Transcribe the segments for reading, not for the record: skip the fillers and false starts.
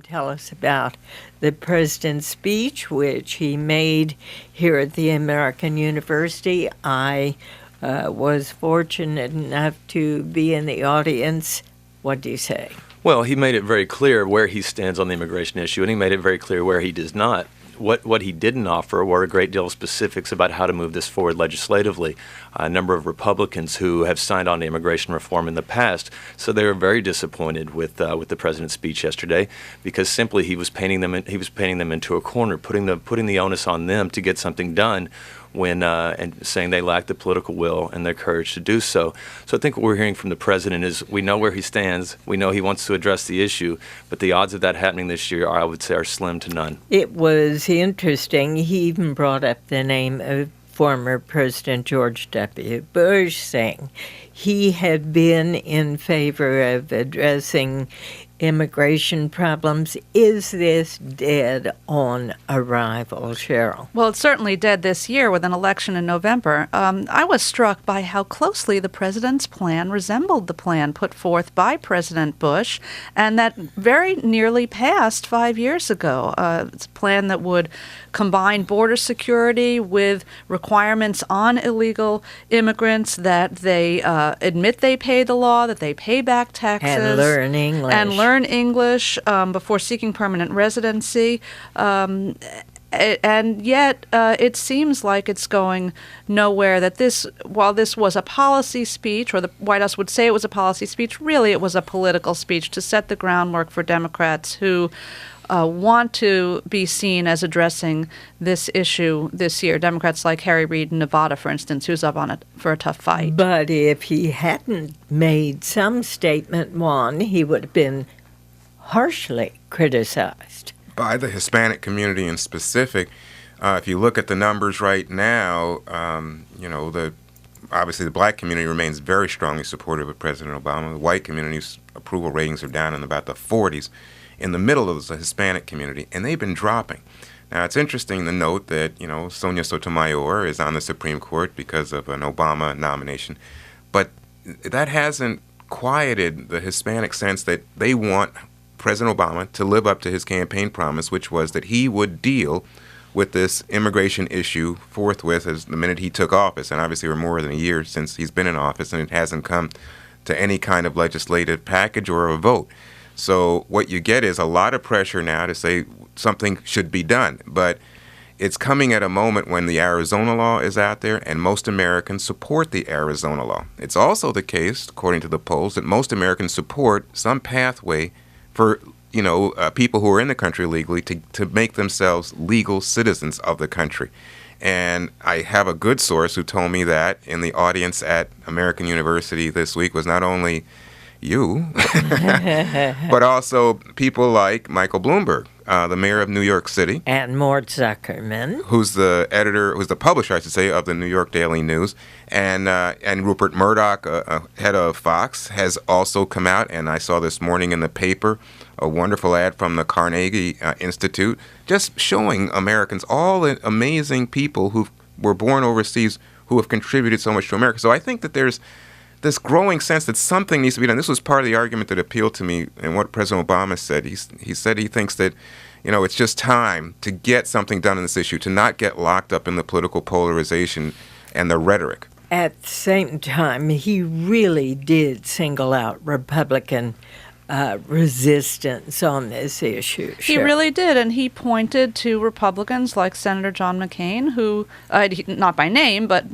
Tell us about the president's speech, which he made here at the American University. I was fortunate enough to be in the audience. What do you say? Well, he made it very clear where he stands on the immigration issue, and he made it very clear where he does not. What he didn't offer were a great deal of specifics about how to move this forward legislatively. A number of Republicans who have signed on to immigration reform in the past, so they were very disappointed with the president's speech yesterday, because simply he was painting them into a corner, putting the onus on them to get something done, and saying they lack the political will and the courage to do so. So I think what we're hearing from the president is we know where he stands, we know he wants to address the issue, but the odds of that happening this year, I would say, are slim to none. It was interesting. He even brought up the name of former President George W. Bush, saying he had been in favor of addressing immigration problems. Is this dead on arrival, Cheryl? Well, it's certainly dead this year with an election in November. I was struck by how closely the president's plan resembled the plan put forth by President Bush, and that very nearly passed 5 years ago. It's a plan that would combine border security with requirements on illegal immigrants that they admit they pay the law, that they pay back taxes. And learn English. Learn English before seeking permanent residency. And yet it seems like it's going nowhere, that while this was a policy speech, or the White House would say it was a policy speech, really it was a political speech to set the groundwork for Democrats who want to be seen as addressing this issue this year. Democrats like Harry Reid in Nevada, for instance, who's up on it for a tough fight. But if he hadn't made some statement, Juan, he would have been harshly criticized. By the Hispanic community in specific. If you look at the numbers right now, obviously the black community remains very strongly supportive of President Obama. The white community's approval ratings are down in about the 40s. In the middle of the Hispanic community, and they've been dropping. Now, it's interesting to note that, Sonia Sotomayor is on the Supreme Court because of an Obama nomination, but that hasn't quieted the Hispanic sense that they want President Obama to live up to his campaign promise, which was that he would deal with this immigration issue forthwith as the minute he took office. And obviously we're more than a year since he's been in office, and it hasn't come to any kind of legislative package or a vote. So what you get is a lot of pressure now to say something should be done. But it's coming at a moment when the Arizona law is out there, and most Americans support the Arizona law. It's also the case, according to the polls, that most Americans support some pathway for people who are in the country legally to make themselves legal citizens of the country. And I have a good source who told me that in the audience at American University this week was not only you, but also people like Michael Bloomberg, the mayor of New York City. And Mort Zuckerman. Who's the publisher, I should say, of the New York Daily News. And Rupert Murdoch, head of Fox, has also come out, and I saw this morning in the paper a wonderful ad from the Carnegie Institute, just showing Americans, all the amazing people who were born overseas who have contributed so much to America. So I think that there's this growing sense that something needs to be done. This was part of the argument that appealed to me and what President Obama said. He said he thinks that, it's just time to get something done on this issue, to not get locked up in the political polarization and the rhetoric. At the same time, he really did single out Republican resistance on this issue. He really did, and he pointed to Republicans like Senator John McCain, who, not by name, but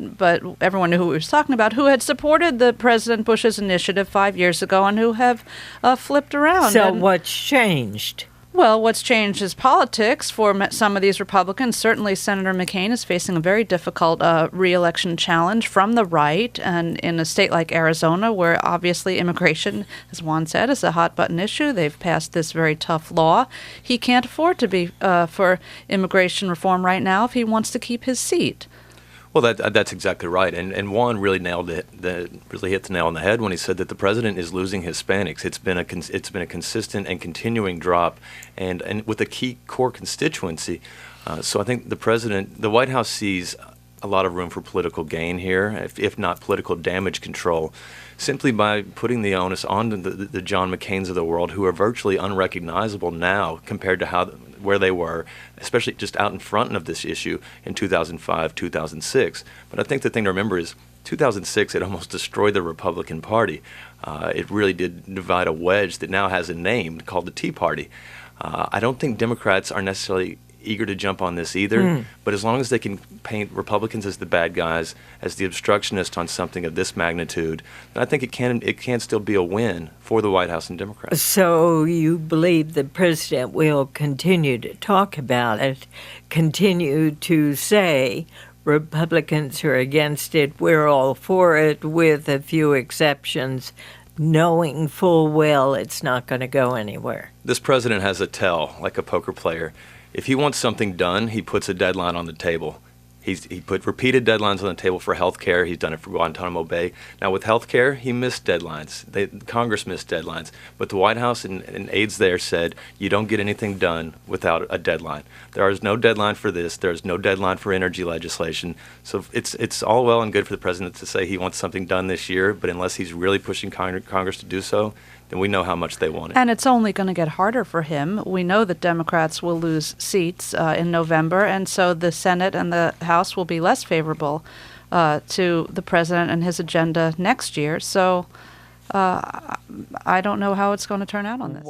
everyone knew who he was talking about, who had supported the President Bush's initiative 5 years ago and who have flipped around. So what's changed? Well, what's changed is politics for some of these Republicans. Certainly, Senator McCain is facing a very difficult re-election challenge from the right, and in a state like Arizona, where obviously immigration, as Juan said, is a hot-button issue. They've passed this very tough law. He can't afford to be for immigration reform right now if he wants to keep his seat. Well, that's exactly right, and Juan really nailed it. Really hit the nail on the head when he said that the president is losing Hispanics. It's been a consistent and continuing drop, and with a key core constituency. So I think the White House sees a lot of room for political gain here, if not political damage control. simply by putting the onus on the John McCains of the world, who are virtually unrecognizable now compared to where they were, especially just out in front of this issue in 2005, 2006. But I think the thing to remember is 2006, it almost destroyed the Republican Party. It really did divide a wedge that now has a name called the Tea Party. I don't think Democrats are necessarily eager to jump on this either, but as long as they can paint Republicans as the bad guys, as the obstructionists on something of this magnitude, then I think it can still be a win for the White House and Democrats. So you believe the president will continue to talk about it, continue to say Republicans are against it, we're all for it, with a few exceptions, knowing full well it's not going to go anywhere. This president has a tell, like a poker player. If he wants something done, he puts a deadline on the table. He put repeated deadlines on the table for health care. He's done it for Guantanamo Bay. Now, with health care, he missed deadlines. Congress missed deadlines. But the White House and aides there said, you don't get anything done without a deadline. There is no deadline for this. There is no deadline for energy legislation. So it's all well and good for the president to say he wants something done this year, but unless he's really pushing Congress to do so, then we know how much they want it. And it's only going to get harder for him. We know that Democrats will lose seats in November, and so the Senate and the House will be less favorable to the president and his agenda next year. So I don't know how it's going to turn out on this.